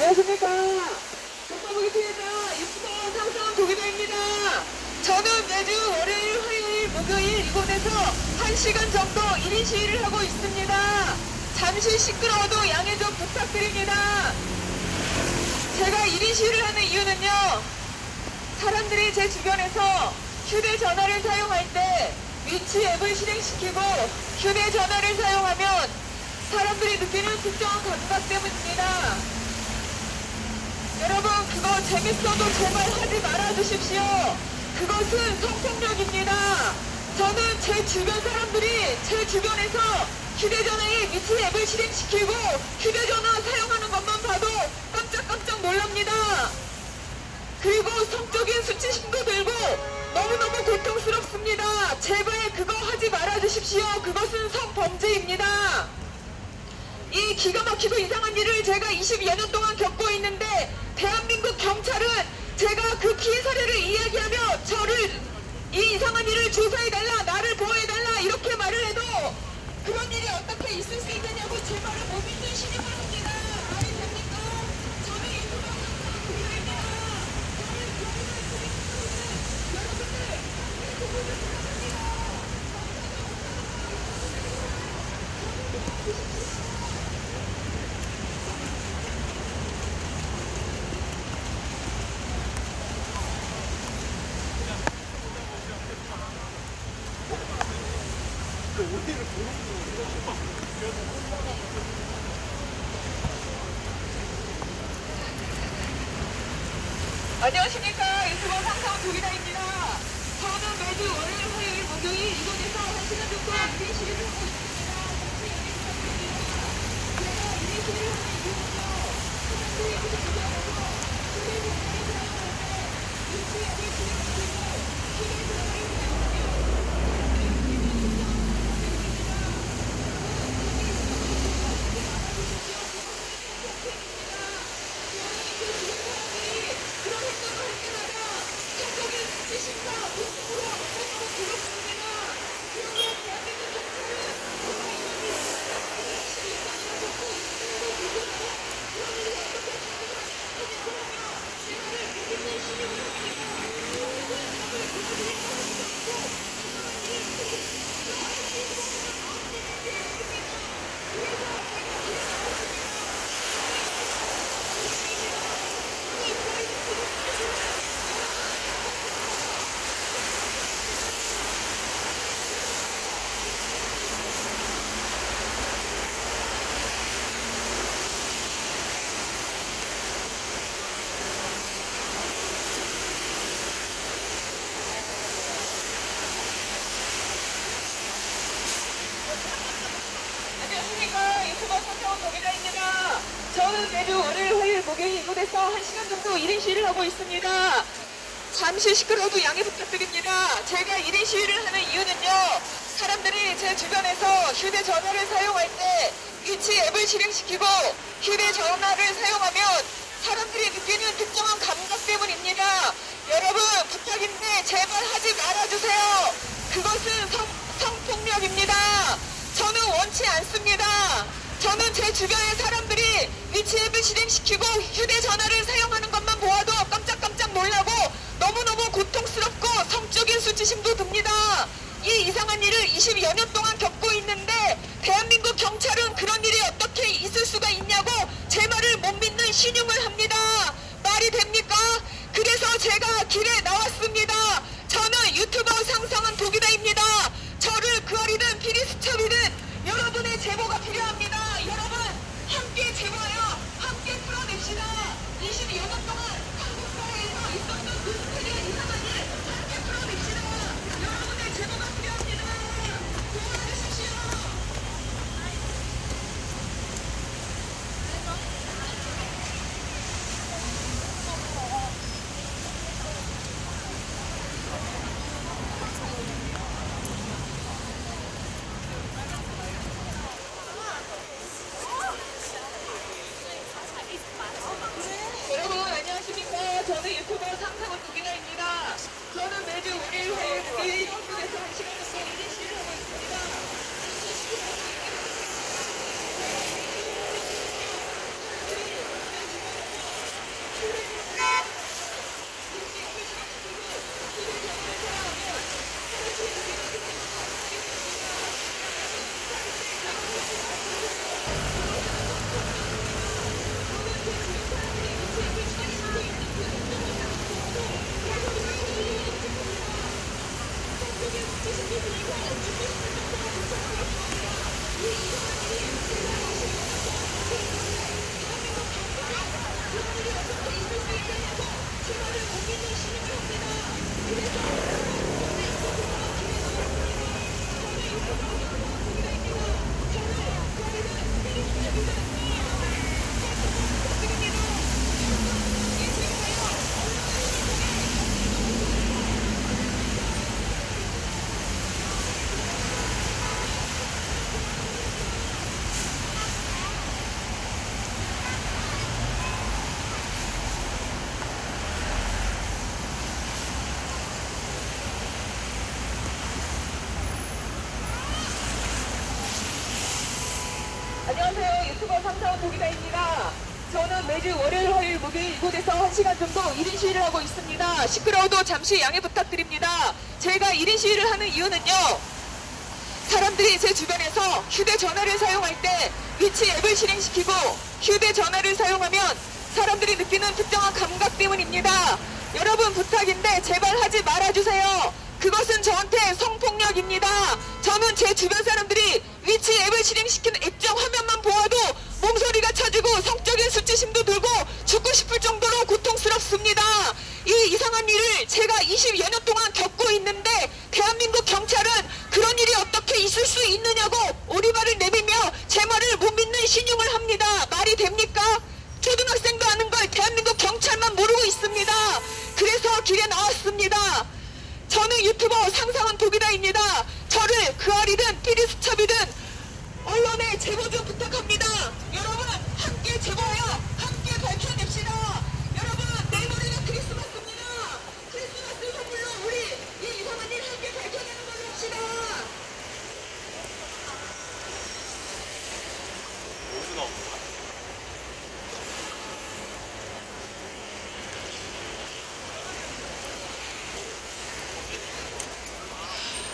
안녕하십니까. 국가보겠습니다. 입수원 상상 도기도입니다. 저는 매주 월요일, 화요일, 목요일 이곳에서 1시간 정도 1인 시위를 하고 있습니다. 잠시 시끄러워도 양해 좀 부탁드립니다. 제가 1인 시위를 하는 이유는요, 사람들이 제 주변에서 휴대전화를 사용할 때 위치 앱을 실행시키고 휴대전화를 사용하면 사람들이 느끼는 특정한 감각 때문입니다. 여러분, 그거 재밌어도 제발 하지 말아주십시오. 그것은 성폭력입니다. 저는 제 주변 사람들이 제 주변에서 휴대전화에 위치 앱을 실행시키고 휴대전화 사용하는 것만 봐도 깜짝깜짝 놀랍니다. 그리고 성적인 수치심도 들고 너무너무 고통스럽습니다. 제발 그거 하지 말아주십시오. 그것은 성범죄입니다. 이 기가 막히고 이상한 일을 제가 20여 년 동안 겪고 있는데 대한민국 경찰은 제가 그 피해 사례를 이야기하며 저를 이 이상한 일을 조사해달라, 나를 보호해달라 이렇게 말을 해도 그런 일이 어떻게 있을 수 있느냐고 제 말을 못 믿는 신임을 합니다. 말이 됩니까? 저는 유튜브 항상 구입니다. 저를 교훈을 드리는 여러분들 유튜브를 부탁합니다. 안녕하십니까. 유튜버 상상 조기다입니다. 저는 매주 월요일, 화요일, 목요일 이곳에서 1시간 정도 1인 시위를 하고 있습니다. 제가 1인 시위를 하는 이유는요, 사람들이 그 주변에서 휴대전화를 사용할 때 위치 앱을 실행시키고 휴대전화를 사용하면 저는 매주 월요일, 화요일, 목요일 이곳에서 1시간 정도 1인 시위를 하고 있습니다. 잠시 시끄러워도 양해 부탁드립니다. 제가 1인 시위를 하는 이유는요, 사람들이 제 주변에서 휴대전화를 사용할 때 위치 앱을 실행시키고 휴대전화를 사용하면 사람들이 느끼는 특정한 감각 때문입니다. 여러분, 부탁인데 제발 하지 말아주세요. 그것은 성폭력입니다. 저는 원치 않습니다. 저는 제 주변의 사람들이 위치 앱을 실행시키고 휴대전화를 사용하는 것만 보아도 깜짝깜짝 놀라고 너무너무 고통스럽고 성적인 수치심도 듭니다. 이 이상한 일을 20여 년 동안 겪고 있는데 대한민국 경찰은 그런 일이 어떻게 있을 수가 있냐고 제 말을 못 믿는 신용을 합니다. 말이 됩니까? 그래서 제가 길에 나왔습니다. 저는 유튜버 상상은 도기다입니다. 저를 그어리든 피리수첩이든 여러분의 제보가 필요합니다. 여러분, 함께 제보하여 함께 풀어냅시다. 22여 년 동안 한국 사회에서 있었던 그 스테레오 이상한 일 함께 풀어냅시다. 여러분의 제보가 필요합니다. 도와주십시오. 안녕하세요. 유튜버 상사원 도기다입니다. 저는 매주 월요일, 화요일, 목요일 이곳에서 1시간 정도 1인 시위를 하고 있습니다. 시끄러워도 잠시 양해 부탁드립니다. 제가 1인 시위를 하는 이유는요. 사람들이 제 주변에서 휴대전화를 사용할 때 위치 앱을 실행시키고 휴대전화를 사용하면 사람들이 느끼는 특정한 감각 때문입니다. 여러분 부탁인데 제발 하지 말아주세요. 그것은 저한테 성폭력입니다. 저는 제 주변 사람들이 위치 앱을 실행시키는 액정 화면만 보아도 몸소리가 차지고 성적인 수치심도 들고 죽고 싶을 정도로 고통스럽습니다. 이 이상한 일을 제가 20여 년 동안 겪고 있는데 대한민국 경찰은 그런 일이 어떻게 있을 수 있느냐고 오리발을 내밀며 제 말을 못 믿는 신용을 합니다. 말이 됩니까? 초등학생도 아는 걸 대한민국 경찰만 모르고 있습니다. 그래서 길에 나왔습니다. 저는 유튜버 상상한 도기다입니다. 저를 그알이든 피디수첩이든 언론에 제보 좀 부탁합니다. 여러분 함께 제보하여 함께 밝혀냅시다. 여러분 내일모레가 크리스마스입니다. 크리스마스 선물로 우리 이 이상한 일 함께 밝혀내는 걸로 합시다. 오수가 없어.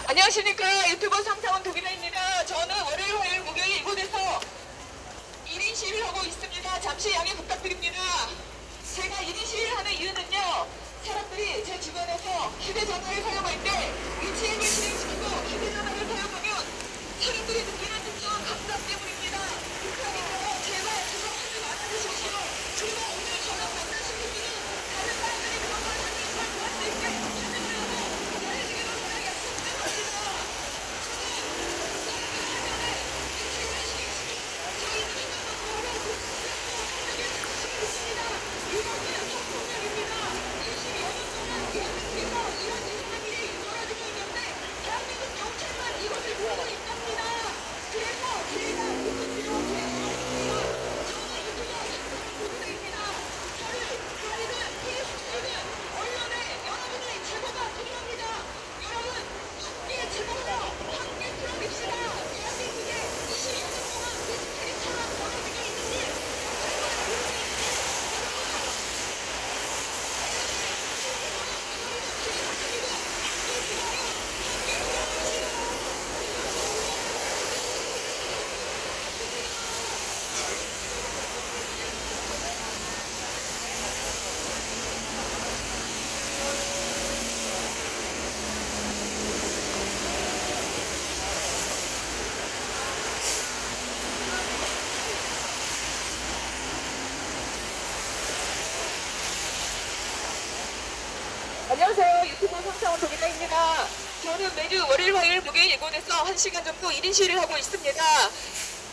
안녕하십니까. 유튜버 상상원 도기다입니다. 저는 월요일, 화요일, 목요일 이곳에서 1인 시위를 하고 있습니다. 잠시 양해 부탁드립니다. 제가 1인 시위를 하는 이유는요. 사람들이 제 주변에서 휴대전화를 사용할 때 위치 앱을 실행시키고 휴대전화를 사용하면 사람들이 느끼는 특정한 감각 때문입니다. 부탁인데요. 제발 그거 하지 말아주십시오. 그리고 오늘 저랑 만나신 분들은 다른 사람들이 그런 걸 하는 걸 도와줄 수 있게 하지 말라고 기다리시기로 제가 약속드립니다. 안녕하세요. 유튜버 상상원 도기다입니다. 저는 매주 월요일, 화요일, 목요일 이곳에서 1시간 정도 1인 시위를 하고 있습니다.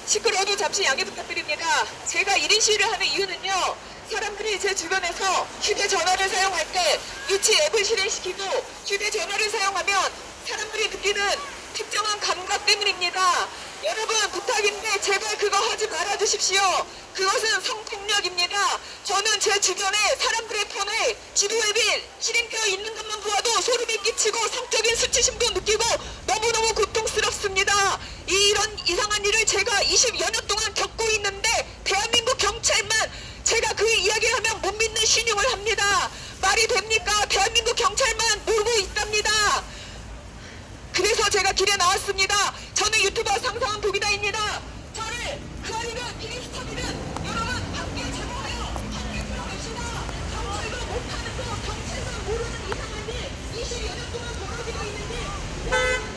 시끄러워도 잠시 양해 부탁드립니다. 제가 1인 시위를 하는 이유는요. 사람들이 제 주변에서 휴대전화를 사용할 때 위치 앱을 실행시키고 휴대전화를 사용하면 사람들이 느끼는 특정한 감각 때문입니다. 여러분 부탁인데 제발 그거 하지 말아주십시오. 그것은 성폭력입니다. 저는 제 주변에 사람들의 폰에 지도 앱이 실행되어 있는 것만 보아도 소름이 끼치고 성적인 수치심도 느끼고 너무너무 고통스럽습니다. 이런 이상한 일을 제가 20여 년 동안 겪고 있는데 대한민국 경찰만 제가 그 이야기를 하면 못 믿는 신용을 합니다. 말이 됩니까? 대한민국 경찰만 모르고 있답니다. 그래서 제가 길에 나왔습니다. 저는 유튜버 상상원 도기다입니다. 저를 그아이든 피디스톱이든 여러분 함께 제보하여 함께 풀어냅시다. 경찰도 못하는 거 경찰만 모르는 이상한 일 20여 년 동안 벌어지고 있는 일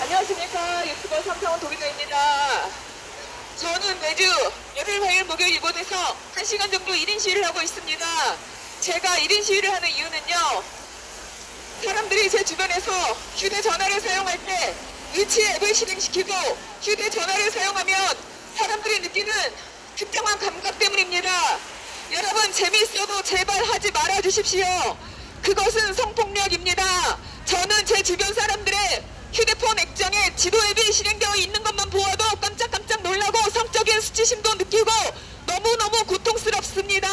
안녕하십니까. 유튜버 삼성원 도기자입니다. 저는 매주 열흘, 화요일, 목요일 이곳에서 1시간 정도 1인 시위를 하고 있습니다. 제가 1인 시위를 하는 이유는요. 사람들이 제 주변에서 휴대전화를 사용할 때 위치 앱을 실행시키고 휴대전화를 사용하면 사람들이 느끼는 특정한 감각 때문입니다. 여러분, 재미있어도 제발 하지 말아 주십시오. 그것은 성폭력입니다. 저는 제 주변 사람들의 휴대폰 액정에 지도 앱이 실행되어 있는 것만 보아도 깜짝깜짝 놀라고 성적인 수치심도 느끼고 너무너무 고통스럽습니다.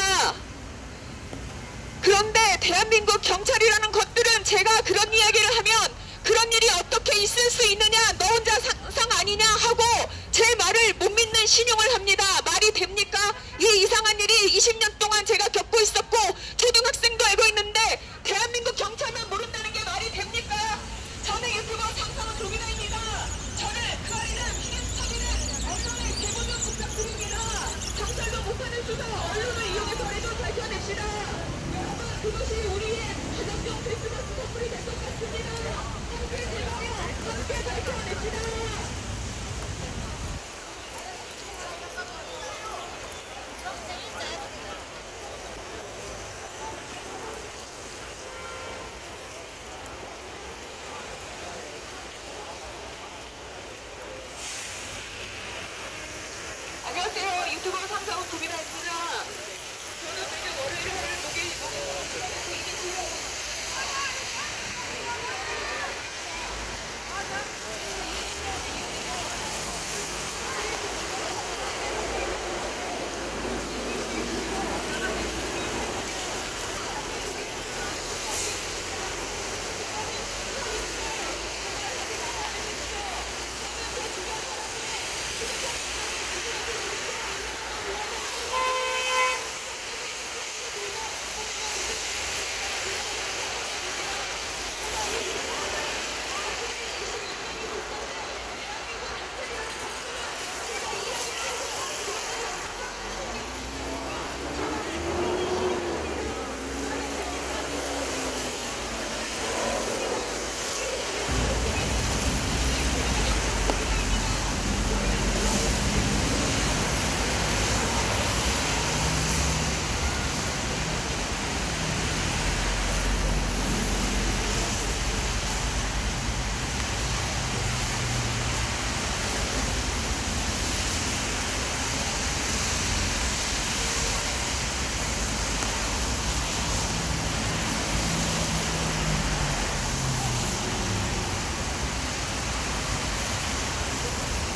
그런데 대한민국 경찰이라는 것들은 제가 그런 이야기를 하면 그런 일이 어떻게 있을 수 있느냐, 너 혼자 상상 아니냐 하고 제 말을 못 믿는 신용을 합니다. 말이 됩니까? 이 이상한 일이 20년 동안 제가 겪고 있었고 초등학생도 알고 있는데 대한민국 경찰만 모른다는 게 말이 됩니까? 저는 유튜버 삼성원 조기나입니다. 저는 그 아이는 피해수사기는 언론에 제보 좀 부탁드립니다. 경찰도 못하는 수사 언론을 이용해서 해도 밝혀냅시다. 여러분, 그것이 우리의 가정용 크리스마스 선물이 될 것 같습니다. 함께 제발요, 함께 밝혀냅시다. 안녕하세요. 유튜버 삼성원 도기나입니다. 저는 매주 월요일, 화요일, 목요일 이곳에서 1인 시위를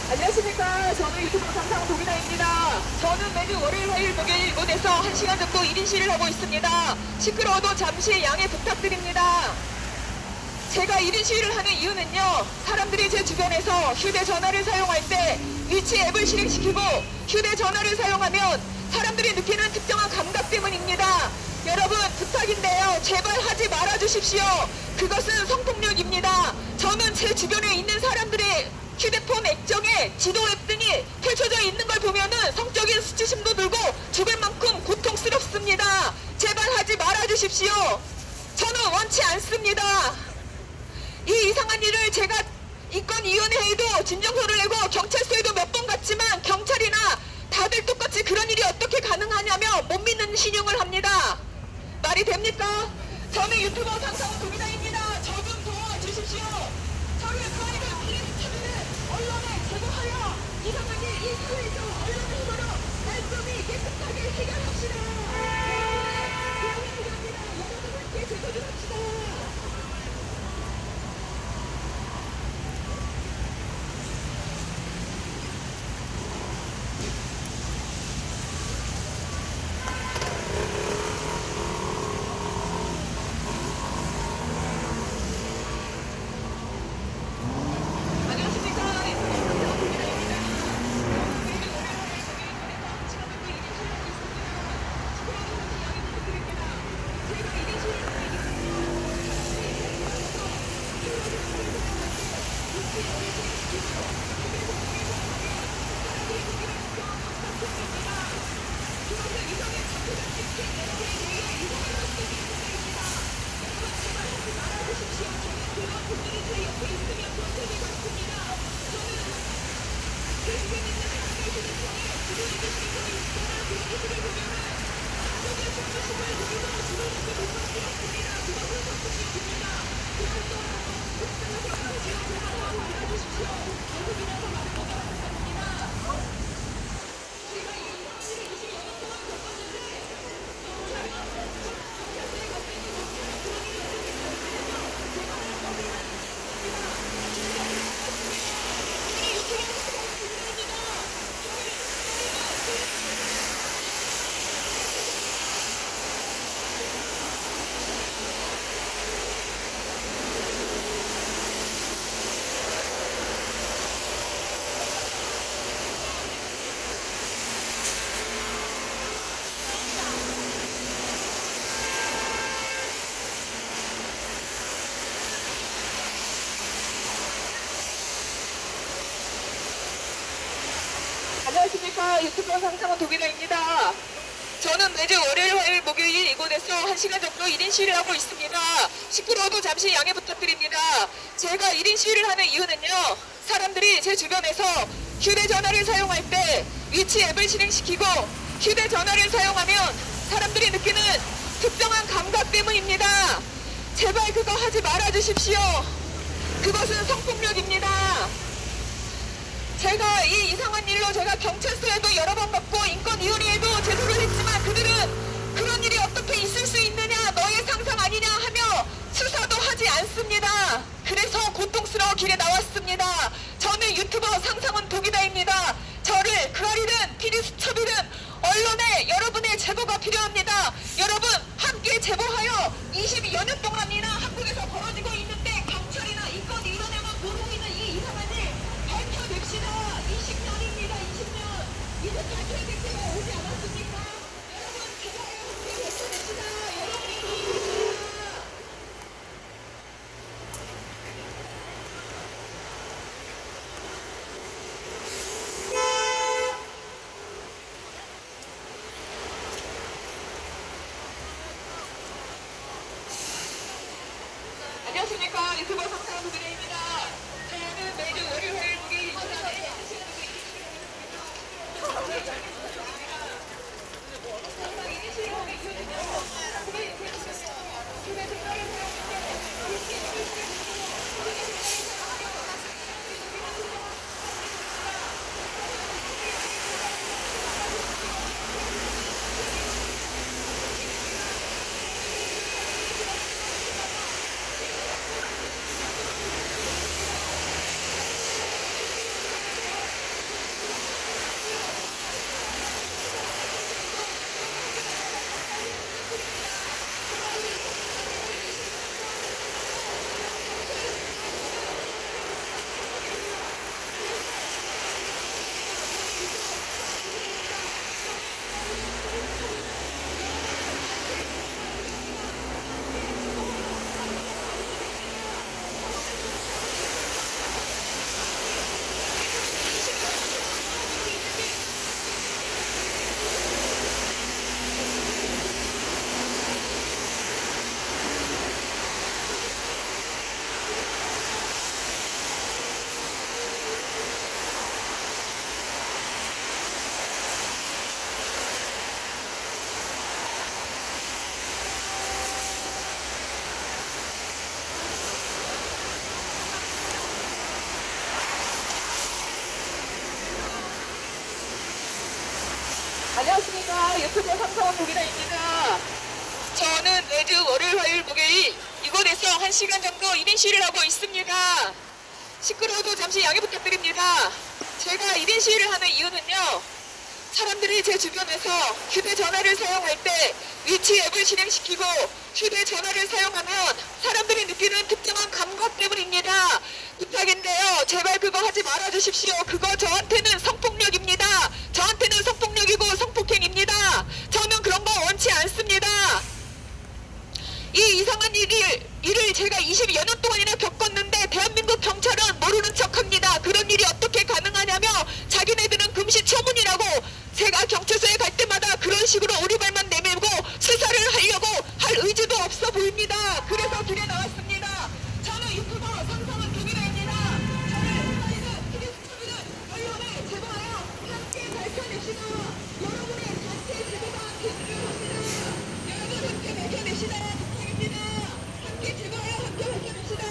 안녕하십니까. 저는 유튜버 삼성원 도기나입니다. 저는 매주 월요일, 화요일, 목요일 이곳에서 1시간 정도 1인 시위를 하고 있습니다. 시끄러워도 잠시 양해 부탁드립니다. 제가 1인 시위를 하는 이유는요. 사람들이 제 주변에서 휴대전화를 사용할 때 위치 앱을 실행시키고 휴대전화를 사용하면 사람들이 느끼는 특정한 감각 때문입니다. 여러분, 부탁인데요. 제발 하지 말아 주십시오. 그것은 성폭력입니다. 저는 제 주변에 있는 사람들의 휴대폰 액정에 지도 앱 등이 펼쳐져 있는 걸 보면은 성적인 수치심도 들고 죽을 만큼 고통스럽습니다. 제발 하지 말아 주십시오. 저는 원치 않습니다. 이 이상한 일을 제가 인권위원회에도 진정서를 내고 경찰서에도 몇 번 갔지만 경찰이나 다들 똑같이 그런 일이 어떻게 가능하냐며 못 믿는 신용을 합니다. 말이 됩니까? 저는 유튜버 삼성원 도기나입니다. 저 좀 도와주십시오. 저를 그 아이가 피해수사기는 언론에 제보하여 이상한 일 이 사회에서 언론을 힘으로 깔끔히 깨끗하게 해결합시다. 안녕하십니까. 유튜브 상상원 도기라입니다. 저는 매주 월요일, 화요일, 목요일 이곳에서 1시간 정도 1인 시위를 하고 있습니다. 시끄러워도 잠시 양해 부탁드립니다. 제가 1인 시위를 하는 이유는요. 사람들이 제 주변에서 휴대전화를 사용할 때 위치 앱을 실행시키고 휴대전화를 사용하면 사람들이 느끼는 특정한 감각 때문입니다. 제발 그거 하지 말아주십시오. 그것은 성폭력입니다. 제가 이 이상한 일로 제가 경찰서에도 여러 번 갔고 인권위원회에도 제소를 했지만 그들은 그런 일이 어떻게 있을 수 있느냐, 너의 상상 아니냐 하며 수사도 하지 않습니다. 그래서 고통스러워 길에 나왔습니다. 저는 유튜버 상상원 도기다입니다. 저를 그아리든 피디수첩이든 언론에 여러분의 제보가 필요합니다. 여러분 함께 제보하여 20여 년 동안이나 한국에서 벌어지고 있는데 경찰이나 인권위원회만 모르고 있는 이 이상한 일 밝혀냅시다. 20년입니다. 20년. 이제 밝혀낼 때가 오지 않았습니까? 여러분 제발요. 함께 밝혀냅시다. 여러분이 도와주십시오. 안녕하십니까. 유튜버 상상원 도기라입니다. 저는 매주 월요일, 화요일, 목요일 이 시간에 안녕하십니까. 유튜브 상상원 도기라입니다. 저는 매주 월요일, 화요일, 목요일 이곳에서 1시간 정도 1인 시위를 하고 있습니다. 시끄러워도 잠시 양해 부탁드립니다. 제가 1인 시위를 하는 이유는요. 사람들이 제 주변에서 휴대전화를 사용할 때 위치 앱을 실행시키고 휴대전화를 사용하면 사람들이 느끼는 특정한 감각 때문입니다. 부탁인데요. 제발 그거 하지 말아주십시오. 그거 저한테는 성폭력입니다. 저한테는 성폭력이고 성폭행입니다. 저는 그런 거 원치 않습니다. 이 이상한 일을 제가 20여 년 동안이나 겪었는데 대한민국 경찰은 모르는 척합니다. 그런 일이 어떻게 가능하냐며 자기네들은 금시초문이라고 제가 경찰서에 갈 때마다 그런 식으로 오리발만 내밀고 수사를 하려고 할 의지도 없어 보입니다. 그래서 길에 나왔습니다. 저는 유튜버 상상원 도기라입니다. 저를 사이는 피디수첩이는 언론에 제보하여 함께 밝혀냅시다. 여러분의 단체 제보가 필요합니다. 여러분 함께 밝혀냅시다. 부탁입니다. 함께 제보하여 함께 밝혀냅시다.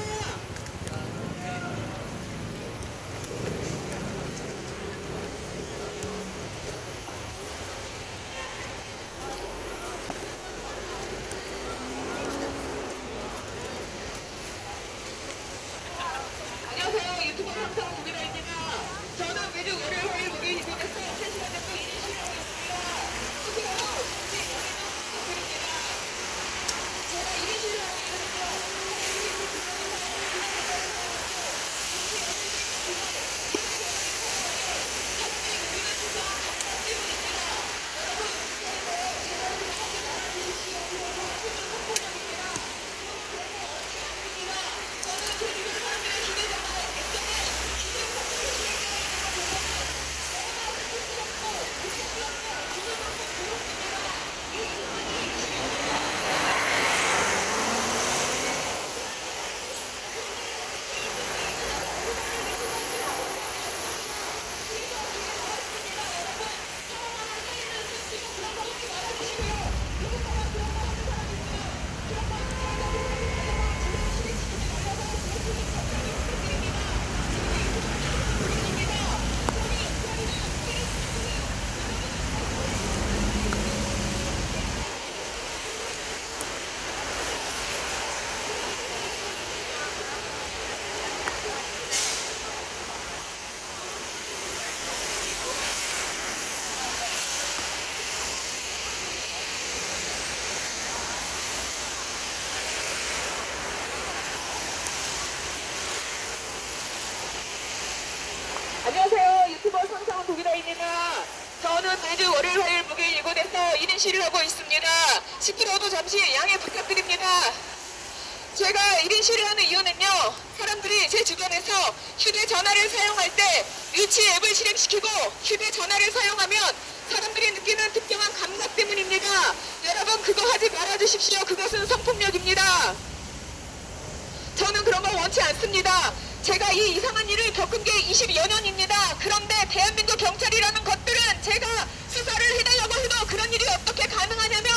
안녕하세요. 유튜버 손상훈 도기다입니다. 저는 매주 월요일, 화요일, 목요일 이곳에서 1인 시위를 하고 있습니다. 시끄러워도 잠시 양해 부탁드립니다. 제가 1인 시위를 하는 이유는요, 사람들이 제 주변에서 휴대전화를 사용할 때 위치 앱을 실행시키고 휴대전화를 사용하면 사람들이 느끼는 특정한 감각 때문입니다. 여러분 그거 하지 말아주십시오. 그것은 성폭력입니다. 저는 그런 거 원치 않습니다. 제가 이 이상한 일을 겪은 게 20여 년입니다. 그런데 대한민국 경찰이라는 것들은 제가 수사를 해달라고 해도 그런 일이 어떻게 가능하냐며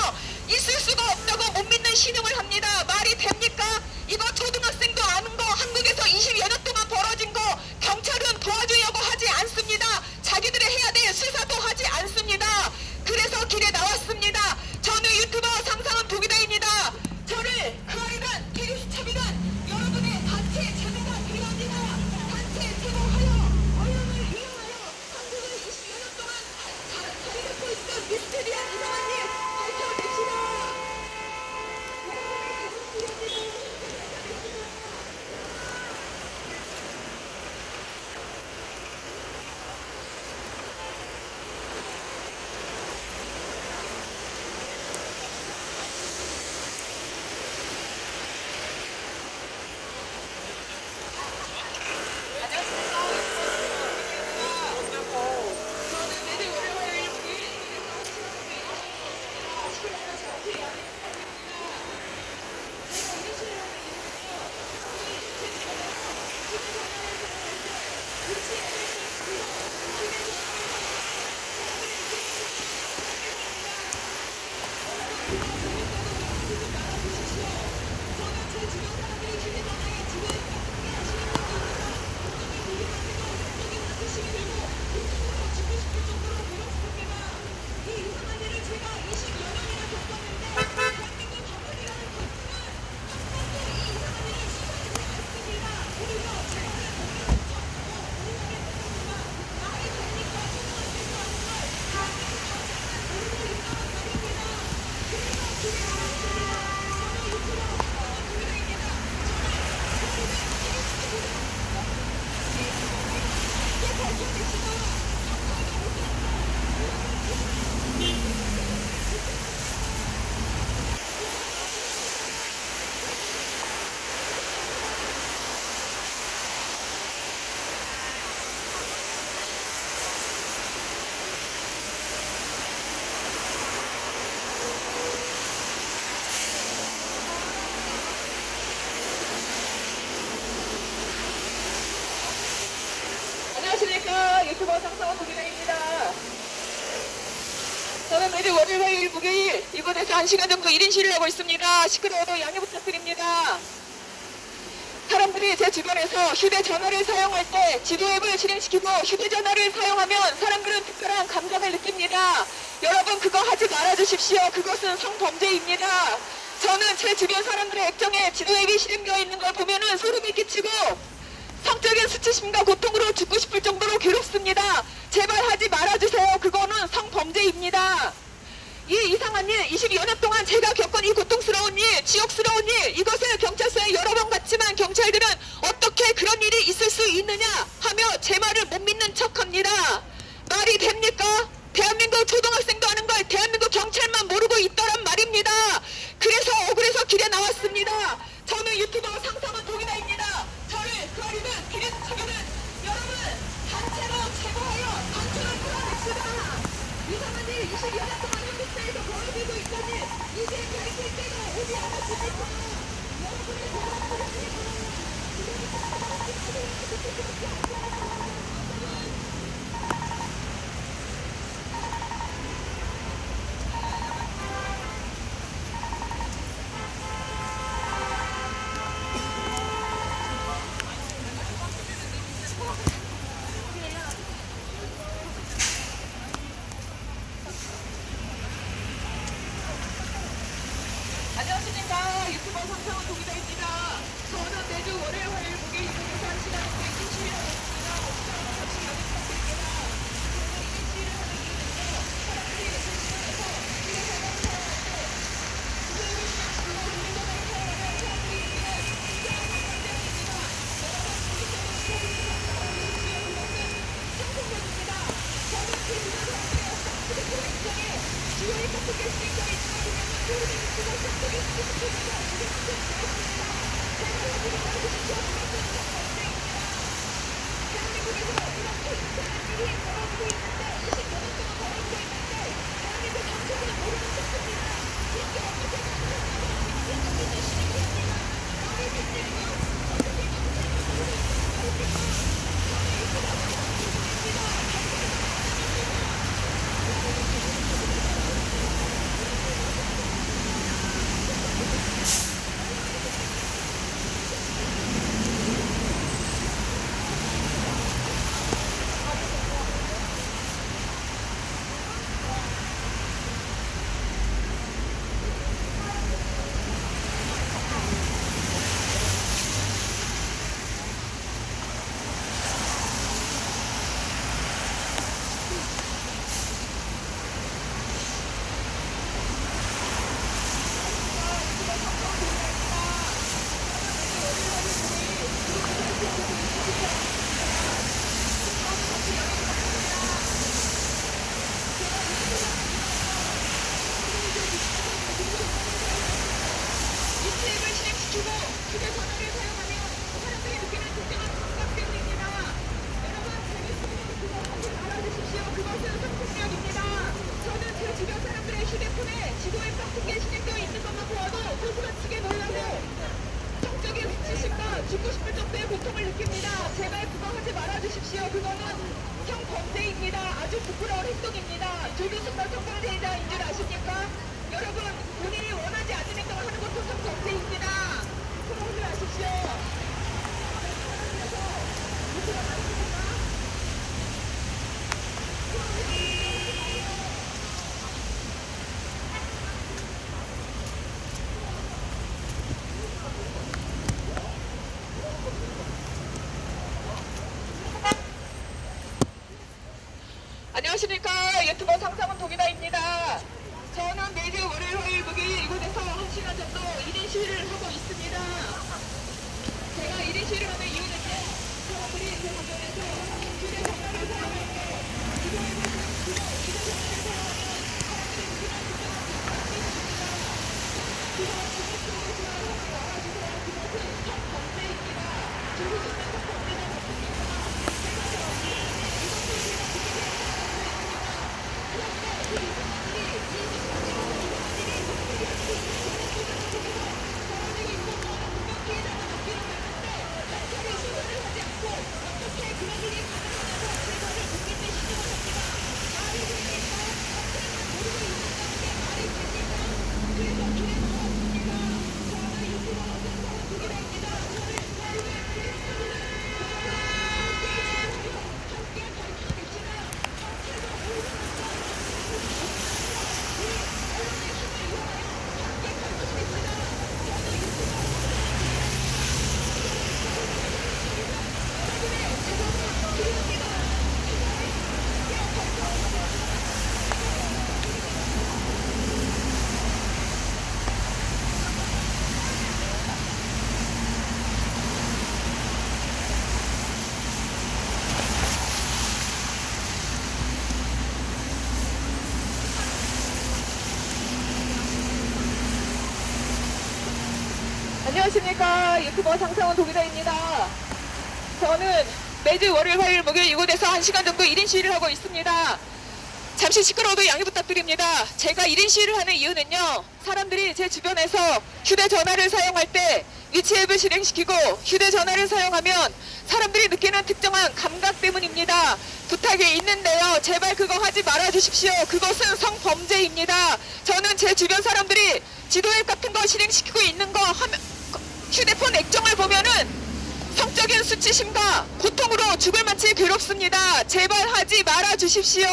있을 수가 없다고 못 믿는 신용을 합니다. 말이 됩니까? 이거 초등학생도 아는 거, 한국에서 20여 년 동안 벌어진 거 경찰은 도와주려고 하지 않습니다. 자기들이 해야 될 수사도 하지 않습니다. 그래서 길에 나왔습니다. 저는 유튜버 상상은 도기다입니다. 저를 그아이든 캐리스첩이든 여러분의 단체 제보가 필요합니다. 단체 제보하여 언론을 이용하여 한국을 20여 년 동안 자리 잡고 있던 미스테리한 이상한 일 밝혀냅시다. 안녕하십니까. 유튜버 상상원 도기다입니다. 저는 매주 월요일, 화요일, 목요일 이곳에서 1시간 정도 1인 시위를 하고 있습니다. 시끄러워도 양해 부탁드립니다. 사람들이 제 주변에서 휴대전화를 사용할 때 지도 앱을 실행시키고 휴대전화를 사용하면 사람들은 특별한 감정을 느낍니다. 여러분 그거 하지 말아주십시오. 그것은 성범죄입니다. 저는 제 주변 사람들의 액정에 지도 앱이 실행되어 있는 걸 보면은 소름이 끼치고 성적인 수치심과 고통으로 죽고 싶을 정도로 괴롭습니다. 제발 하지 말아주세요. 그거는 성범죄입니다. 이 이상한 일, 20여 년 동안 제가 겪은 이 고통스러운 일, 지옥스러운 일, 이것을 경찰서에 여러 번 갔지만 경찰들은 어떻게 그런 일이 있을 수 있느냐 하며 제 말을 못 믿는 척합니다. 말이 됩니까? 대한민국 초등학생도 아는 걸 대한민국 경찰만 모르고 있더란 말입니다. 그래서 억울해서 길에 나왔습니다. 저는 유튜버 상상은 도기다입니다. 저를 그아리든 기린척이든 여러분 단체로 제보하여 단체로 끌어냅시다. 이상한 일 20여 년 동안 현대사에서 벌어지고 있다니 이제 밝힐 때가 오지 않았습니까? 여러분의 도움을 안녕하십니까. 유튜버 상상은 도기다입니다. 저는 매주 월요일, 화요일, 목요일 이곳에서 1시간 정도 1인 시위를 하고 있습니다. 어디서 같이 양해 부탁드립니다. 저는 1인 시위를 하는 이유는요, 사람들이 제 주변에서 휴대전화를 사용할 때 주도를 실행시키고 휴대전화를 사용하면 사람들이 느끼는 특별한 감각 때문입니다. 여러분, 우리 때문에 죽고 싶을 정도의 고통을 느낍니다. 제발 그거 하지 말아주십시오. 그거는 형범죄입니다. 아주 부끄러운 행동입니다. 조교수가 성범죄자인 줄 아십니까? 여러분, 본인이 원하지 않는 행동을 하는 것도 성범죄입니다. 그런 줄 아십시오. 안녕하십니까. 유튜버 상상은 도기다입니다. 저는 매주 월요일, 화요일, 목요일 이곳에서 1시간 정도 1인 시위를 하고 있습니다. 제가 1인 시위를 하는 이유는요, 사람들이 제 주변에서 휴대전화를 사용하는데 안녕하십니까. 유튜버 상상은 도기다입니다. 저는 매주 월요일, 화요일, 목요일 이곳에서 1시간 정도 1인 시위를 하고 있습니다. 잠시 시끄러워도 양해 부탁드립니다. 제가 1인 시위를 하는 이유는요, 사람들이 제 주변에서 휴대전화를 사용할 때 위치 앱을 실행시키고 휴대전화를 사용하면 사람들이 느끼는 특정한 감각 때문입니다. 부탁이 있는데요, 제발 그거 하지 말아주십시오. 그것은 성범죄입니다. 저는 제 주변 사람들이 지도앱 같은 거 실행시키고 있는 거 휴대폰 액정을 보면은 성적인 수치심과 고통으로 죽을 만치 괴롭습니다. 제발 하지 말아 주십시오.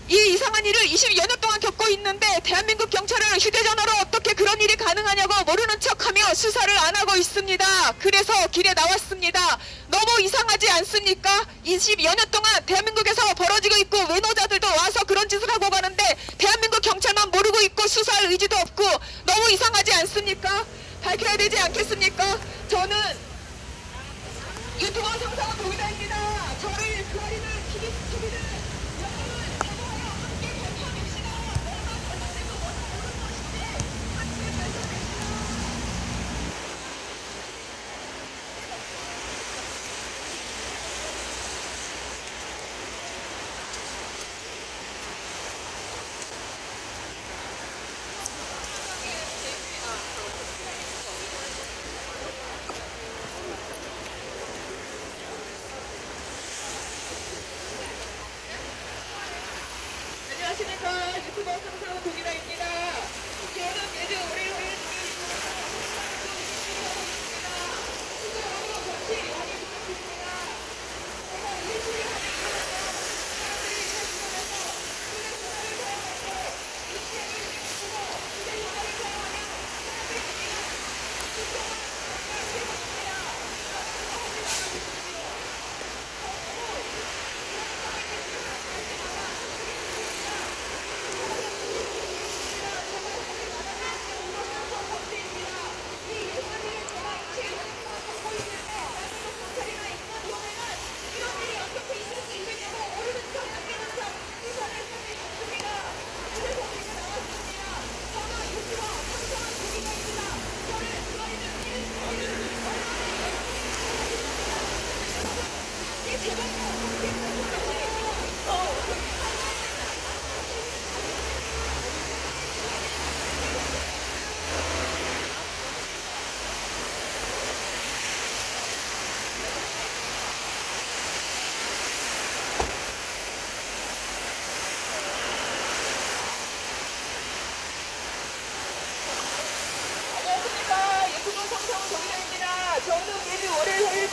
이 이상한 일을 20여 년 동안 겪고 있는데 대한민국 경찰은 휴대전화로 어떻게 그런 일이 가능하냐고 모르는 척하며 수사를 안 하고 있습니다. 그래서 길에 나왔습니다. 너무 이상하지 않습니까? 20여 년 동안 대한민국에서 벌어지고 있고 외노자들도 와서 그런 짓을 하고 가는데 대한민국 경찰만 모르고 있고 수사할 의지도 없고 너무 이상하지 않습니까? 밝혀야 되지 않겠습니까? 저는 유튜버 상상은 도기다입니다. 저를 그리는 TV를 여러분 제거하여 함께 발표합시다. 얼마 전화되고 뭐라 모르는 것인데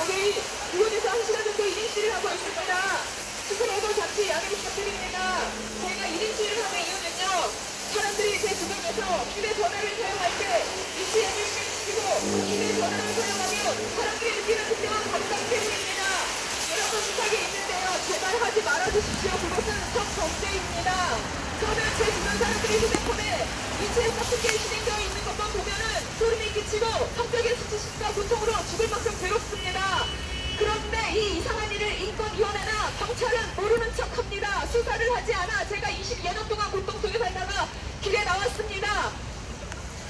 거기 이곳에서 1시간 정도 1인 시위를 하고 있습니다. 시끄러워도 잠시 양해 부탁드립니다. 제가 1인 시위를 하는 이유는요, 사람들이 제 주변에서 휴대전화를 사용할 때 BCM을 시키고 휴대전화를 사용하면 사람들이 느끼는 특별한 감각 때문입니다. 여러분 부탁이 있는데요, 제발 하지 말아주십시오. 그것은 성범죄입니다. 저는 제 주변 사람들이 휴대폰에 위치에 서프게 진행되어 있는 것만 보면은 소름이 끼치고 성격의 수치심과 고통으로 죽을 만큼 괴롭습니다. 그런데 이 이상한 일을 인권위원회나 경찰은 모르는 척합니다. 수사를 하지 않아 제가 20여 년 동안 고통 속에 살다가 길에 나왔습니다.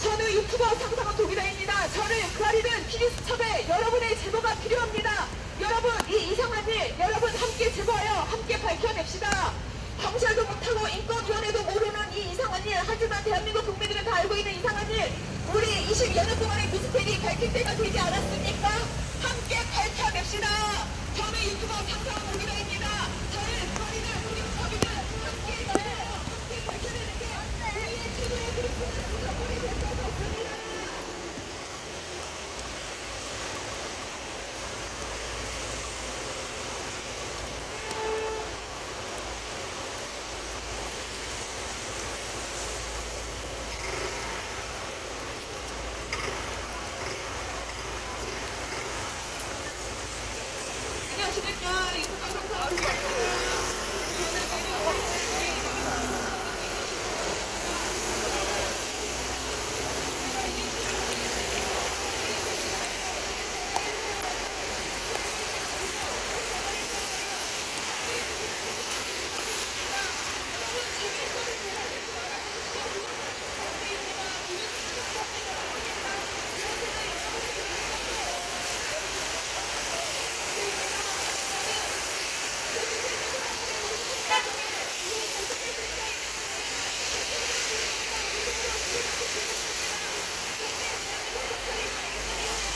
저는 유튜버 상상한 독일아입니다. 저를 그아리는 피디수첩에 여러분의 제보가 필요합니다. 여러분 이 이상한 일 여러분 함께 제보하여 함께 밝혀냅시다. 경찰도 못하고 인권위원회도 모르는 이 이상한 일, 하지만 대한민국 국민들은 다 알고 있는 이상한 일, 우리 20여 년 동안의 미스테리 밝힐 때가 되지 않았습니까? 함께 밝혀냅시다. 저는 유튜버 상상한 독일아입니다.